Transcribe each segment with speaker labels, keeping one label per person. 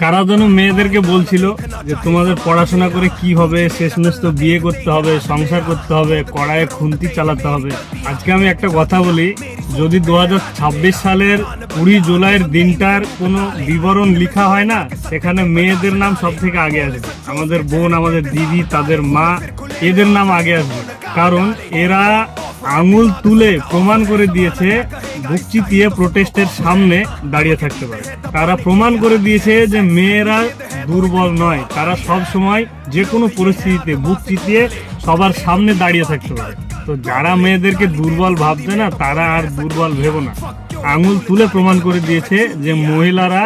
Speaker 1: কারা যেন মেয়েদেরকে বলছিল যে তোমাদের পড়াশোনা করে কি হবে, শেষমেশ তো বিয়ে করতে হবে, সংসার করতে হবে, কড়াইয়ে খুন্তি চালাতে হবে। আজকে আমি একটা কথা বলি, যদি 2026 সালের 20 জুলাইয়ের দিনটার কোনো বিবরণ লেখা হয় না, সেখানে মেয়েদের নাম সব থেকে আগে আসবে। আমাদের বোন, আমাদের দিদি, তাদের মা, এদের নাম আগে আসবে। কারণ এরা আঙুল তুলে প্রমাণ করে দিয়েছে বুক চিতিয়ে প্রোটেস্টের সামনে দাঁড়িয়ে থাকতে পারে। তারা প্রমাণ করে দিয়েছে যে মেয়েরা দুর্বল নয়, তারা সব সময় যে কোনো পরিস্থিতিতে বুক চিতিয়ে সবার সামনে দাঁড়িয়ে থাকতে পারে। তো যারা মেয়েদেরকে দুর্বল ভাবছে না, তারা আর দুর্বল ভেবো না। আঙুল তুলে প্রমাণ করে দিয়েছে যে মহিলারা,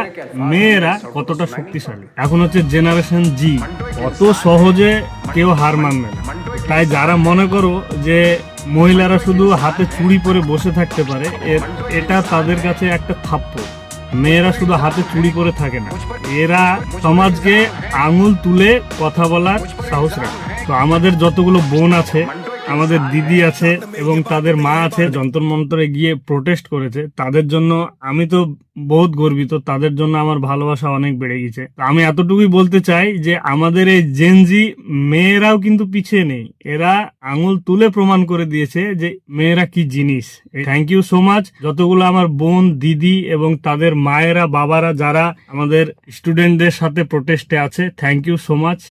Speaker 1: মেয়েরা কতটা শক্তিশালী। এখন হচ্ছে জেনারেশন জি, অত সহজে কেউ হার মানবে না। তাই যারা মনে করো যে মহিলারা শুধু হাতে চুড়ি পরে বসে থাকতে পারে, এটা তাদের কাছে একটা থাপ্পড়। মেয়েরা শুধু হাতে চুড়ি পরে থাকে না, এরা সমাজকে আঙুল তুলে কথা বলার সাহস রাখে। তো আমাদের যতগুলো বোন আছে, আমাদের দিদি আছে এবং তাদের মা আছে, যন্তর মন্তরে গিয়ে প্রোটেস্ট করেছে, তাদের জন্য আমি তো বহুত গর্বিত। তাদের জন্য আমার ভালোবাসা অনেক বেড়ে গেছে। আমি এতটুকুই বলতে চাই যে আমাদের এই জেনজি মেয়েরাও কিন্তু পিছিয়ে নেই। এরা আঙুল তুলে প্রমাণ করে দিয়েছে যে মেয়েরা কি জিনিস। থ্যাংক ইউ সো মাচ যতগুলো আমার বোন, দিদি এবং তাদের মায়েরা, বাবারা যারা আমাদের স্টুডেন্টদের সাথে প্রোটেস্টে আছে। Thank you so much.